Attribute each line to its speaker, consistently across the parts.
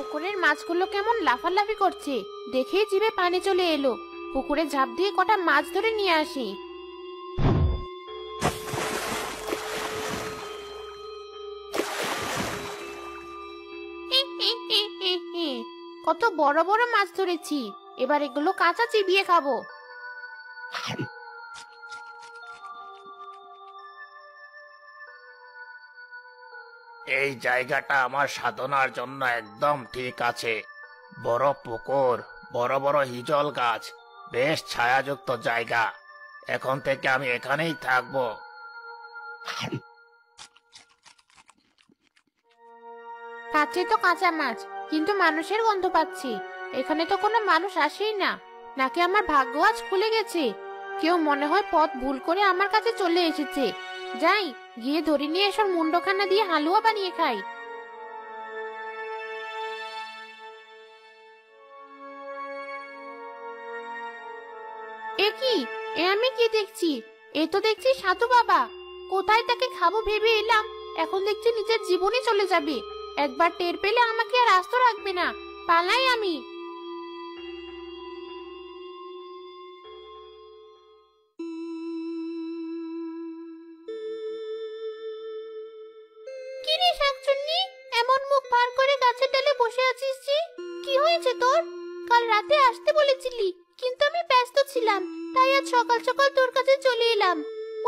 Speaker 1: পুকুরের মাছগুলো কেমন লাফালাফি করছে, দেখেই জিভে পানি চলে এলো। পুকুরে ঝাঁপ দিয়ে কটা মাছ ধরে নিয়ে আসি। কত বড় বড় মাছ ধরেছি, এবার এগুলো কাঁচা চিবিয়ে খাবো।
Speaker 2: এই জায়গাটা আমার সাধনার জন্য একদম ঠিক আছে। বড় পুকুর, বড় বড় হিজল গাছ, বেশ ছায়াযুক্ত জায়গা। এখন থেকে আমি এখানেই থাকবো।
Speaker 1: খাচ্ছি তো কাঁচা মাছ, কিন্তু মানুষের গন্ধ পাচ্ছি। এখানে তো কোনো মানুষ আসেই না, নাকি আমার ভাগ্য আজ খুলে গেছে। কেউ মনে হয় পথ ভুল করে আমার কাছে চলে এসেছে। যাই, গিয়ে ধরে নিয়ে এসব মুন্ডখানা দিয়ে হালুয়া বানিয়ে খাই। এ কি, এ আমি কি দেখছি? এ তো দেখছি সাধু বাবা। কোথায় তাকে খাবো ভেবে এলাম, এখন দেখছি নিজের জীবনই চলে যাবে। একবার টের পেলে আমাকে আর আস্ত রাখবে না। পালাই আমি। কি রে শাকচুন্নি, এমন মুখ ভার করে গাছের ডালে বসে আছিস যে? কি হয়েছে তোর? কাল রাতে আসতে বলেছিলি, কিন্তু আমি ব্যস্ত ছিলাম, তাই আজ সকাল সকাল তোর কাছে চলে এলাম।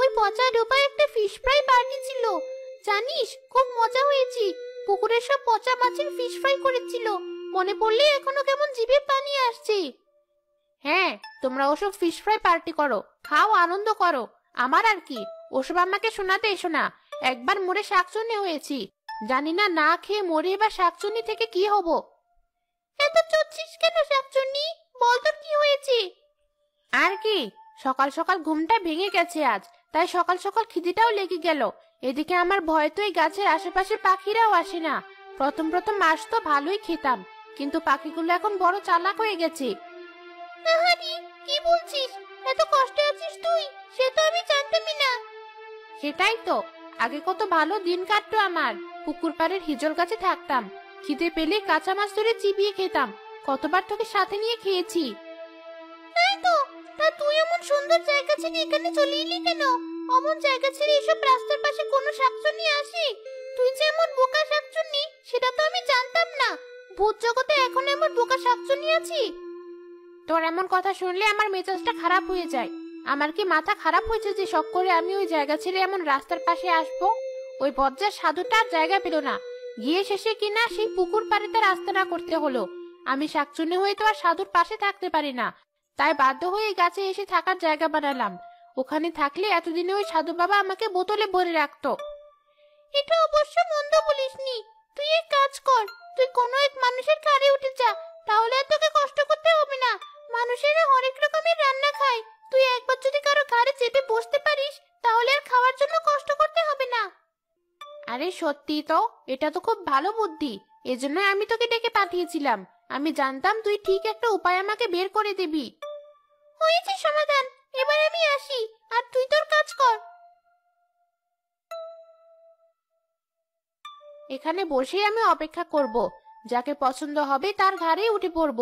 Speaker 1: ওই পচা ডোবায় একটা ফিশ ফ্রাই পার্টি ছিল, জানিস খুব মজা হয়েছে। পুকুরের সব পচা মাছের ফিশ ফ্রাই করেছিল, মনে পড়লে এখনো কেমন জিভে পানি আসছে। হ্যাঁ, তোমরা ওসব ফিশ ফ্রাই পার্টি করো, খাও, আনন্দ করো। আমার আর কি, ওসব আমাকে শোনাতে এসো না। একবার মরে শাকচুন্নি হয়েছি, জানি না না খেয়ে মরে এবার শাকচুন্নি থেকে কি হব। এত চুপছিস কেন শাকচুন্নি? বল তোর কি হয়েছে? আর কি, সকাল সকাল ঘুমটা ভেঙে গেছে আজ, তাই সকাল সকাল খিদেটাও লেগে গেল। এদিকে আমার ভয় তো এই গাছের আশেপাশে পাখিরাও আসে না। প্রথম প্রথম মাছ তো ভালোই খেতাম, কিন্তু পাখিগুলো এখন বড় চালাক হয়ে গেছে। আহারি, কি বলছিস? এত কষ্টে আছিস তুই, সে তো আমি জানতামই না। সেটাই তো, আগে কত ভালো দিন কাটতো আমার। পুকুর পাড়ের হিজল গাছে থাকতাম, খিদে পেলে কাঁচা মাছ ধরে চিবিয়ে খেতাম। কতবার তোকে সাথে নিয়ে খেয়েছি। তাই তো, তা তুই এমন সুন্দর জায়গা ছেড়ে এখানে চলে এলি কেন? অমন জায়গা ছেড়ে এসব রাস্তার পাশে কোনো শাকচুন্নি আসে? তুই যে এমন বোকা শাকচুন্নি, সেটা তো আমি জানতাম না। ভূত জগতে এখন এমন বোকা শাকচুন্নি আছি? তোর এমন কথা শুনলে আমার মেজাজটা খারাপ হয়ে যায়। আমার কি মাথা খারাপ হয়েছে যে শখ করে আমি ওই জায়গা ছেড়ে এমন রাস্তার পাশে আসবো? ওই বজ্জার সাধুটা আর জায়গা পেল না, গিয়ে শেষে কিনা সেই পুকুর পাড়ে তার রাস্তাটা করতে হলো। আমি শাকচুন্নি হয়ে তো আর সাধুর পাশে থাকতে পারি না, তাই বাধ্য হয়ে এই গাছে এসে থাকার জায়গা বানালাম। ওখানে থাকলে এতদিনে ওই সাধু বাবা আমাকে বোতলে ভরে রাখতো। এটা অবশ্য মন্দ বলিসনি। তুই এক কাজ কর, তুই কোনো এক মানুষের ঘাড়ে উঠে যা, তাহলে আর তোকে কষ্ট করতে হবে না। মানুষেরা অনেক রকমের রান্না খায়, তুই একবার যদি কারো ঘাড়ে চেপে বসতে পারিস, তাহলে আর খাওয়ার জন্য কষ্ট করতে হবে না। আরে সত্যি তো, এটা তো খুব ভালো বুদ্ধি। এজন্যই আমি তোকে ডেকে পাঠিয়েছিলাম। আমি জানতাম তুই ঠিক একটা উপায় আমাকে বের করে দিবি। হয়েছে সমাধান, এবার আমি আসি, আর তুই তোর কাজ কর। এখানে বসেই আমি অপেক্ষা করব, যাকে পছন্দ হবে তার ঘাড়েই উঠে পড়ব।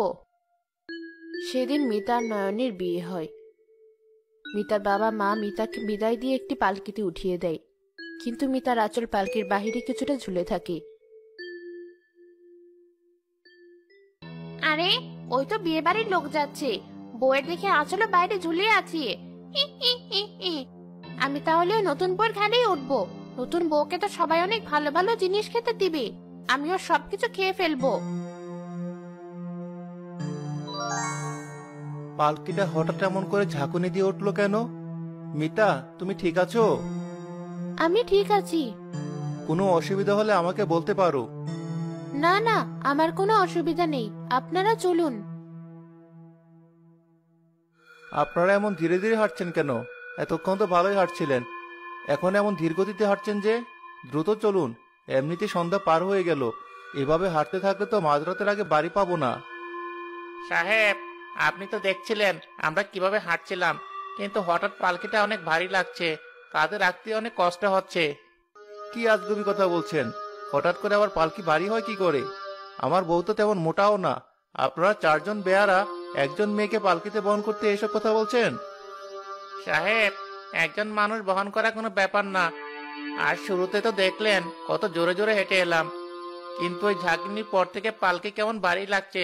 Speaker 1: সেদিন মিতার নয়নের বিয়ে হয়। মিতার বাবা মা মিতাকে বিদায় দিয়ে একটি পালকিতে উঠিয়ে দেয়, কিন্তু মিতার আঁচল পালকির বাহিরে কিছুটা ঝুলে থাকে। আরে, ওই তো বিয়ে বাড়ির লোক যাচ্ছে, বউয়ের দেখে আঁচলে বাইরে ঝুলে আছে। আমি তাহলে নতুন বউয়ের ঘাড়েই উঠবো। নতুন বউকে তো সবাই অনেক ভালো ভালো জিনিস খেতে দিবে, আমিও সবকিছু খেয়ে ফেলবো।
Speaker 3: পালকিটা হঠাৎ এমন করে ঝাঁকুনি দিয়ে উঠলো কেন? মিতা, তুমি ঠিক আছো?
Speaker 1: আমি ঠিক আছি।
Speaker 3: কোনো অসুবিধা হলে আমাকে বলতে পারো।
Speaker 1: না না, আমার কোনো অসুবিধা নেই, আপনারা চলুন।
Speaker 3: আপনারা এমন ধীরে ধীরে হাঁটছেন কেন? এতক্ষণ তো ভালোই হাঁটছিলেন, এখন এমন ধীর গতিতে হাঁটছেন যে? দ্রুত চলুন, এমনিতে সন্ধ্যা পার হয়ে গেল। এভাবে হাঁটতে থাকলে তো মাঝরাতের আগে বাড়ি পাবো না।
Speaker 2: সাহেব, আপনি তো দেখছিলেন আমরা কিভাবে হাঁটছিলাম, কিন্তু হঠাৎ পালকিটা অনেক ভারী লাগছে, কাঁধে রাখতে অনেক কষ্ট হচ্ছে।
Speaker 3: কি আজগুবি কথা বলছেন? হঠাৎ করে আবার পালকি ভারী হয় কি করে? আমার বউ তো তেমন মোটাও না। আপনারা 4জন বেয়ারা একজন মেয়েকে পালকিতে বহন করতে এসব কথা বলছেন? সাহেব, একজন মানুষ বহন করা কোনো ব্যাপার না। আর শুরুতে তো দেখলেন কত জোরে জোরে হেঁটে এলাম, কিন্তু ওই ঝাঁকুনির পর থেকে পালকি কেমন ভারী লাগছে।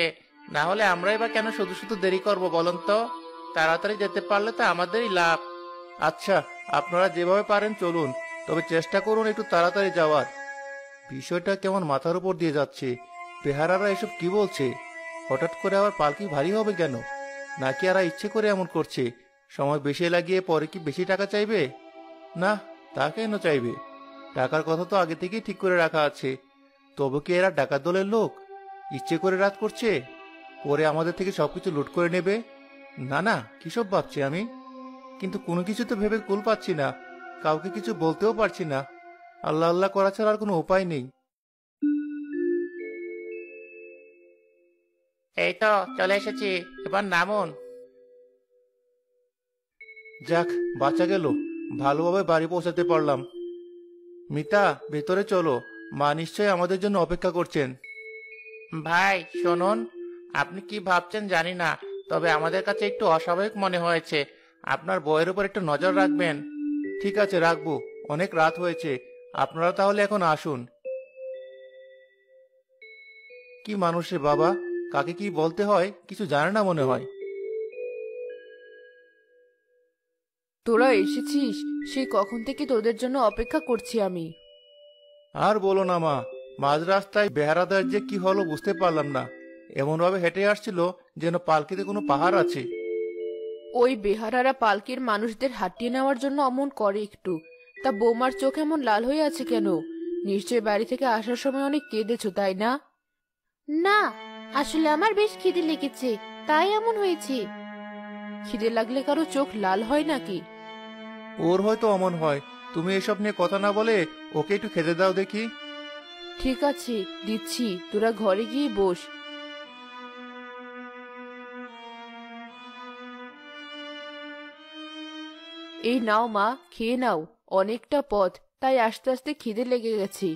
Speaker 3: না হলে আমরাই বা কেন শুধু শুধু দেরি করব বলুন তো? তাড়াতাড়ি যেতে পারলে তো আমাদেরই লাভ। আচ্ছা, আপনারা যেভাবে পারেন চলুন, তবে চেষ্টা করুন একটু তাড়াতাড়ি যাওয়ার। বিষয়টা কেমন মাথার উপর দিয়ে যাচ্ছে। বেহারারা এসব কি বলছে? হঠাৎ করে আবার পালকি ভারী হবে কেন? নাকি এরা ইচ্ছে করে এমন করছে? সময় বেশি লাগিয়ে পরে কি বেশি টাকা চাইবে? না, তা কেন চাইবে? টাকার কথা তো আগে থেকেই ঠিক করে রাখা আছে। তবে কি এরা ডাকাত দলের লোক? ইচ্ছে করে রাত করছে, পরে আমাদের থেকে সবকিছু লুট করে নেবে? না না, কিসব ভাবছি আমি। কিন্তু কোনো কিছু তো ভেবে কুল পাচ্ছি না, কাউকে কিছু বলতেও পারছি না। আল্লাহ আল্লাহ করা ছাড়া আর কোনো উপায় নেই। এই তো চলে এসেছি, এবার নামুন। যাক, বাঁচা গেল, ভালোভাবে বাড়ি পৌঁছাতে পারলাম। মিতা, ভেতরে চলো, মা নিশ্চয়ই আমাদের জন্য অপেক্ষা করছেন। ভাই শুনুন, আপনি কি ভাবছেন জানি না, তবে আমাদের কাছে একটু অস্বাভাবিক মনে হয়েছে। আপনার বউয়ের উপর একটু নজর রাখবেন। ঠিক আছে, রাখবো। অনেক রাত হয়েছে, আপনারা তাহলে এখন আসুন। কি মানুষ রে বাবা, কাকে কি বলতে হয় কিছু জানে না মনে হয়।
Speaker 4: তোরা এসেছিস? সেই কখন থেকে তোদের জন্য অপেক্ষা করছি আমি।
Speaker 3: আর বলো না মা, মাঝ রাস্তায় বেহারাদার যে কি হলো বুঝতে পারলাম না। এমন ভাবে হেঁটে আসছিল যেন পালকিতে কোনো পাহাড় আছে।
Speaker 4: ওই বেহারারা পালকির মানুষদের হাঁটিয়ে নেওয়ার জন্য অমন করে একটু। তা বৌমার চোখ এমন লাল হয়ে আছে কেন? নিশ্চয় বাড়ি থেকে আসার সময় অনেক কেঁদেছো, তাই না?
Speaker 1: না, আসলে আমার বেশ খিদে লেগেছে, তাই এমন হয়েছে।
Speaker 4: খিদে লাগলে কারো চোখ লাল হয় নাকি?
Speaker 3: ওর হয়তো অমন হয়। তুমি এসব নিয়ে কথা না বলে ওকে একটু খেতে দাও দেখি।
Speaker 4: ঠিক আছে, দিচ্ছি, তোরা ঘরে গিয়ে বস। এই নাও মা, খেয়ে নাও। অনেকটা পথ, তাই আস্তে আস্তে খিদে লেগে গেছে।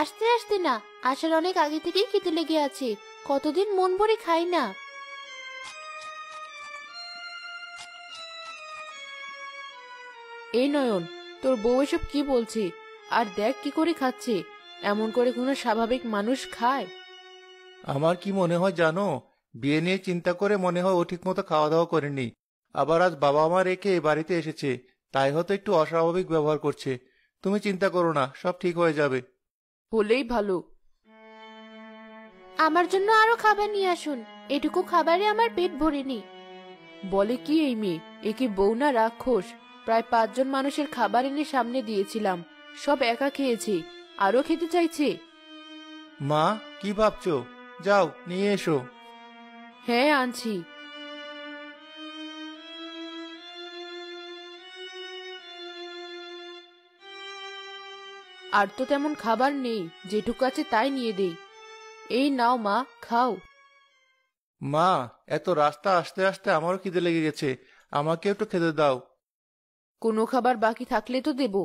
Speaker 1: আসতে আসতে না, আসার অনেক আগে থেকেই খিদে লেগে আছে। কতদিন মন ভরে খাই না।
Speaker 4: এই নয়ন, তোর বউ এসব কি বলছে? আর দেখ কি করে খাচ্ছে। এমন করে কোনো স্বাভাবিক মানুষ খায়?
Speaker 3: আমার কি মনে হয় জানো, বিয়ে নিয়ে চিন্তা করে মনে হয় ও ঠিক মতো খাওয়া দাওয়া করেনি। আবার আজ বাবা মা রেখে এ বাড়িতে এসেছে, তাই হয়তো একটু অস্বাভাবিক ব্যবহার করছে। তুমি চিন্তা করো না, সব ঠিক হয়ে যাবে।
Speaker 4: হলেই ভালো।
Speaker 1: আমার জন্য আরো খাবার নিয়ে আসুন, এটুকু খাবারে আমার পেট ভরেনি।
Speaker 4: বলে কি এই মেয়ে? এ কি বউ না রাক্ষস? প্রায় 5 জন মানুষের খাবার এনে সামনে দিয়েছিলাম, সব একা খেয়েছে, আরো খেতে চাইছে।
Speaker 3: মা, কি ভাবছো? যাও নিয়ে এসো।
Speaker 4: হ্যাঁ, আনছি। আর তো তেমন খাবার নেই, যেটুকু আছে তাই নিয়ে দেই। এই নাও মা, খাও।
Speaker 3: মা, এত রাস্তা আসতে আসতে আমারও খিদে লেগে গেছে, আমাকে একটু খেতে দাও।
Speaker 4: কোনো খাবার বাকি থাকলে তো দেব।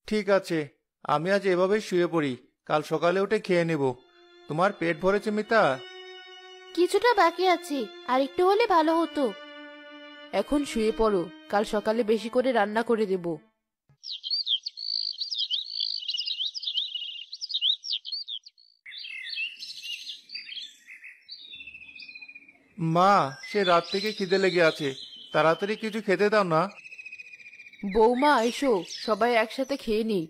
Speaker 3: ঠিক আছে, আমি আজ এভাবেই শুয়ে পড়ি, কাল সকালে উঠে খেয়ে নেব। তোমার পেট ভরেছে মিতা?
Speaker 1: কিছুটা বাকি আছে, আর একটু হলে ভালো হতো।
Speaker 4: এখন শুয়ে পড়ো, কাল সকালে বেশি করে রান্না করে দেব।
Speaker 3: মা, সে রাত থেকে খিদে লেগে আছে, তাড়াতাড়ি কিছু খেতে দাও না।
Speaker 4: বৌমা এসো, সবাই একসাথে খেয়ে নিই।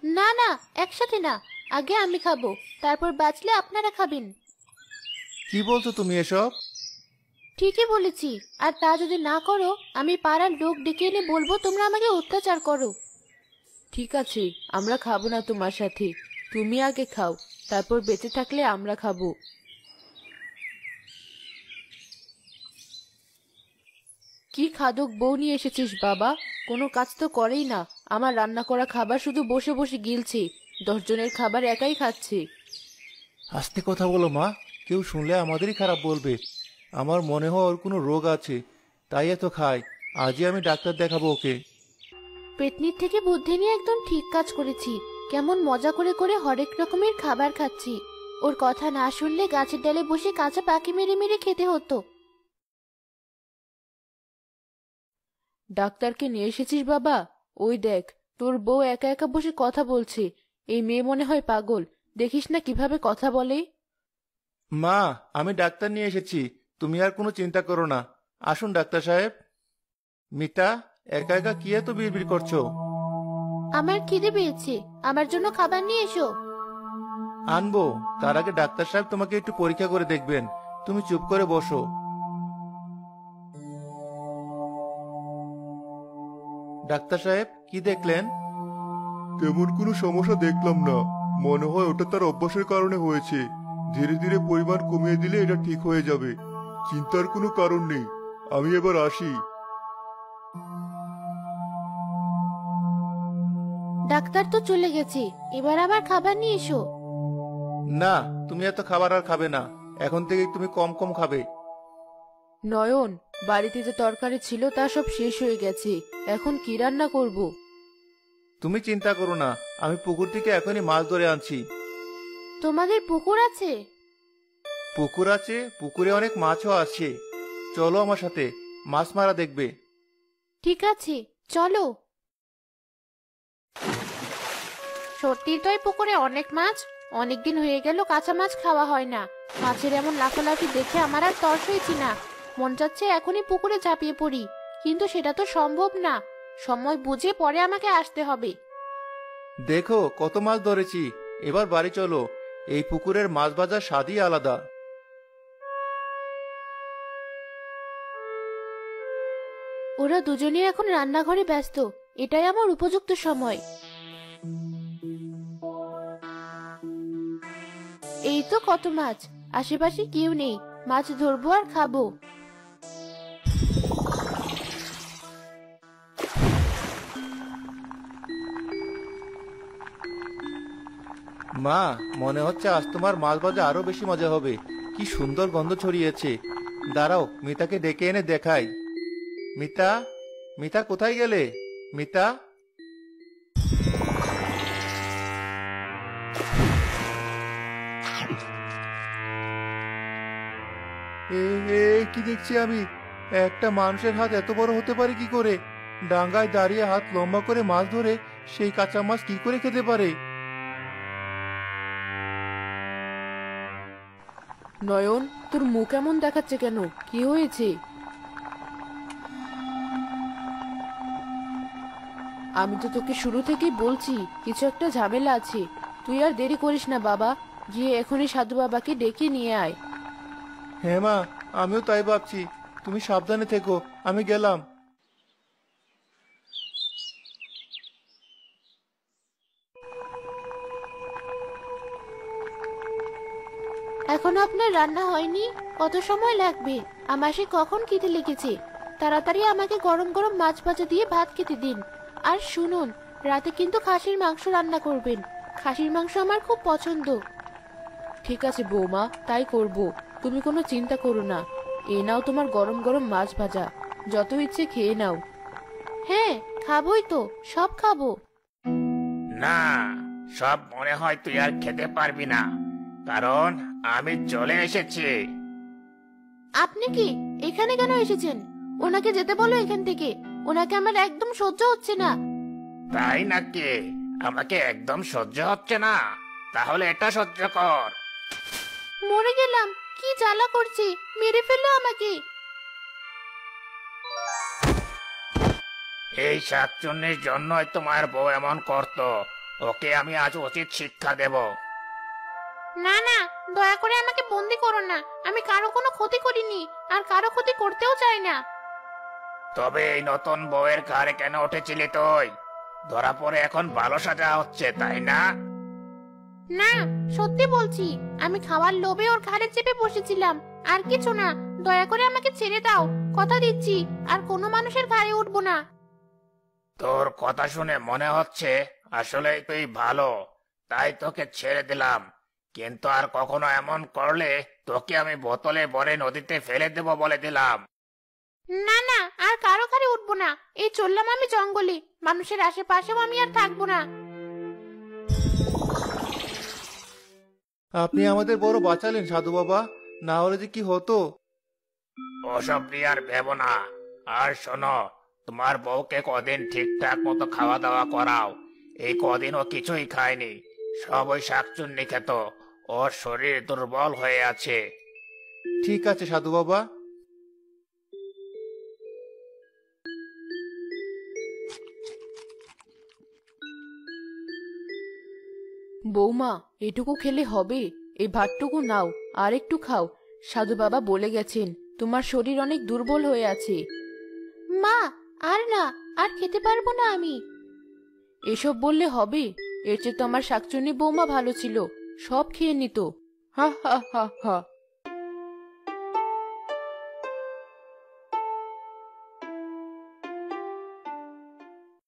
Speaker 1: না না, একসাথে না, আগে আমি খাবো, তারপর বাঁচলে আপনারা খাবেন।
Speaker 3: কি বলছো তুমি এসব?
Speaker 1: ঠিকই বলেছি, আর তা যদি না করো আমি পাড়ার লোক ডেকে এনে বলবো তোমরা আমাকে অত্যাচার করো।
Speaker 4: ঠিক আছে, আমরা খাবো না তোমার সাথে, তুমি আগে খাও, তারপর বেঁচে থাকলে আমরা খাবো। কি খাদক বউ নিয়ে এসেছিস বাবা, কোনো কাজ তো করেই না। আমার রান্না করা খাবার শুধু বসে বসে গিলছে, 10 জনের খাবার একাই খাচ্ছে।
Speaker 3: আস্তে কথা বলো মা, কেউ শুনলে আমাদেরই খারাপ বলবে। আমার মনে হয় ওর কোনো রোগ আছে, তাই এত খায়। আজই আমি ডাক্তার দেখাবো ওকে।
Speaker 1: পেটনির থেকে বুদ্ধি নিয়ে একদম ঠিক কাজ করেছি। কেমন মজা করে করে হরেক রকমের খাবার খাচ্ছি। ওর কথা না শুনলে গাছের ডালে বসে কাঁচা পাখি মেরে মেরে খেতে হতো।
Speaker 4: ডাক্তারকে নিয়ে এসেছিস বাবা? ওই দেখ, তোর বউ একা একা বসে কথা বলছে। এই মেয়ে মনে হয় পাগল, দেখিস না কিভাবে কথা বলে।
Speaker 3: মা, আমি ডাক্তার নিয়ে এসেছি, তুমি আর কোনো চিন্তা করো না। আসুন ডাক্তার সাহেব। মিতা, একা একা কি এত বিড়বিড় করছো?
Speaker 1: আমার খিদে পেয়েছে, আমার জন্য খাবার নিয়ে এসো।
Speaker 3: আনবো, তার আগে ডাক্তার সাহেব তোমাকে একটু পরীক্ষা করে দেখবেন। তুমি চুপ করে বসো। ডাক্তার সাহেব, কি দেখলেন?
Speaker 5: তেমন কোনো সমস্যা দেখলাম না। মনে হয় ওটা তার অভ্যাসের কারণে হয়েছে। ধীরে ধীরে পরিমাণ কমিয়ে দিলে এটা ঠিক হয়ে যাবে। চিন্তার কোনো কারণ নেই। আমি এবার আসি।
Speaker 1: ডাক্তার তো চলে গেছে, এবার আবার খাবার নিয়ে এসো।
Speaker 3: না, তুমি এত খাবার আর খাবে না। এখন থেকে তুমি কম কম খাবে।
Speaker 4: নয়ন, বাড়িতে যে তরকারি ছিল তা সব শেষ হয়ে গেছে, এখন কি রান্না করব?
Speaker 3: তুমি চিন্তা করো না, আমি পুকুর থেকে এখনই মাছ ধরে আনছি।
Speaker 1: তোমাদের পুকুর আছে?
Speaker 3: পুকুর আছে, পুকুরে অনেক মাছও আছে। চলো আমার সাথে, মাছ মারা দেখবে।
Speaker 1: ঠিক আছে, চলো। সত্যি তো এই পুকুরে অনেক মাছ। অনেকদিন হয়ে গেল কাঁচা মাছ খাওয়া হয় না। মাছের এমন লাফালাফি দেখে আমার আর তর সইছি না। মন চাচ্ছে এখনই পুকুরে ঝাঁপিয়ে পড়ি, কিন্তু সেটা তো সম্ভব না। সময় বুঝে পরে আমাকে আসতে হবে।
Speaker 3: দেখো কত মাছ ধরেছি। এবার বাড়ি চলো, এই পুকুরের মাছ ভাজার স্বাদই আলাদা।
Speaker 1: ওরা দুজনে এখন রান্নাঘরে ব্যস্ত, এটাই আমার উপযুক্ত সময়। এই তো কত মাছ, আশেপাশে কেউ নেই, মাছ ধরবো আর খাবো।
Speaker 3: মা, মনে হচ্ছে আজ তোমার মাছ ভাজা আরো বেশি মজা হবে। কি সুন্দর গন্ধ ছড়িয়েছে। দাঁড়াও, মিতাকে ডেকে এনে দেখাই। মিতা, মিতা কোথায় গেলে? মিতা। কি দেখছি আমি? একটা মানুষের হাত এত বড় হতে পারে কি করে? ডাঙ্গায় দাঁড়িয়ে হাত লম্বা করে মাছ ধরে সেই কাঁচা মাছ কি করে খেতে পারে?
Speaker 4: নয়ন, তোর মুখ এমন দেখাচ্ছে কেন? কি হয়েছে? আমি তো তোকে শুরু থেকেই বলছি কিছু একটা ঝামেলা আছে। তুই আর দেরি করিস না বাবা, গিয়ে এখনই সাধু বাবাকে ডেকে নিয়ে আয়।
Speaker 3: হ্যাঁ মা, আমিও তাই ভাবছি। তুমি সাবধানে থেকো, আমি গেলাম।
Speaker 1: এখনো আপনার রান্না হয়নি? কত সময় লাগবে? আমার সে কখন খিদে লেগেছে। তাড়াতাড়ি আমাকে গরম গরম মাছ ভাজা দিয়ে ভাত খেতে দিন। আর শুনুন, রাতে কিন্তু খাসির মাংস রান্না করবেন। খাসির মাংস আমার খুব পছন্দ।
Speaker 4: ঠিক আছে বৌমা, তাই করব। তুমি কোনো চিন্তা করো না। এই নাও তোমার গরম গরম মাছ ভাজা, যত ইচ্ছে খেয়ে নাও।
Speaker 1: হ্যাঁ, খাবোই তো, সব খাবো।
Speaker 2: না, সব মনে হয় তুই আর খেতে পারবি না, কারণ আমি চলে এসেছি।
Speaker 1: আপনি কি এখানে কেন এসেছেন? ওনাকে যেতে বলো এখান থেকে। ওনাকে আমার একদম সহ্য হচ্ছে না।
Speaker 2: তাই নাকি? আমাকে একদম সহ্য হচ্ছে না? তাহলে এটা সহ্য কর।
Speaker 1: মরে গেলাম, কি জ্বালা করছে, মেরে ফেলো আমাকে।
Speaker 2: এই শাকচুন্নির জন্যই তোমার বউ এমন করতো। ওকে আমি আজ উচিত শিক্ষা দেব।
Speaker 1: না না, দয়া করে আমাকে বন্দি করো না। আমি কারো কোনো ক্ষতি করিনি, আর কারো ক্ষতি করতেও চাই না।
Speaker 2: তবে এই নতুন বউয়ের ঘাড়ে কেন উঠেছিলি তুই? ধরা পড়ে এখন ভালো সাজা হচ্ছে, তাই না?
Speaker 1: না, সত্যি বলছি, আমি খাওয়ার লোভে ওর ঘাড়ে চেপে বসেছিলাম, আর কিছু না। দয়া করে আমাকে ছেড়ে দাও, কথা দিচ্ছি আর কোনো মানুষের ঘাড়ে উঠবো না।
Speaker 2: তোর কথা শুনে মনে হচ্ছে আসলেই তুই ভালো, তাই তোকে ছেড়ে দিলাম। কিন্তু আর কখনো এমন করলে তোকে আমি বোতলে ভরে নদীতে ফেলে দেব বলে দিলাম।
Speaker 1: না না, আর কারো ঘাড়ে উঠবো না। এই চললাম আমি জঙ্গলে, মানুষের আশেপাশেও আমি আর থাকবো না।
Speaker 3: আপনি আমাদের বড় বাঁচালেন সাধু বাবা, না হলে যে কি হতো।
Speaker 2: ওসব নিয়ে আর ভেবো না। আর শোনো, তোমার বউকে কদিন ঠিকঠাক মতো খাওয়া দাওয়া করাও। এই কদিন ও কিছুই খায়নি, সব ওই শাকচুন্নি খেত। ওর শরীর দুর্বল হয়ে আছে।
Speaker 3: ঠিক আছে সাধু বাবা।
Speaker 4: বৌমা, এটুকু খেলে হবে? এই ভাতটুকু নাও, আর একটু খাও। সাধু বাবা বলে গেছেন তোমার শরীর অনেক দুর্বল হয়ে আছে।
Speaker 1: মা, আর না, আর খেতে পারবো না আমি।
Speaker 4: এসব বললে হবে? এর চেয়ে তো আমার শাকচুন্নি বৌমা ভালো ছিল, সব খেয়ে নিত। হা হা হা হা।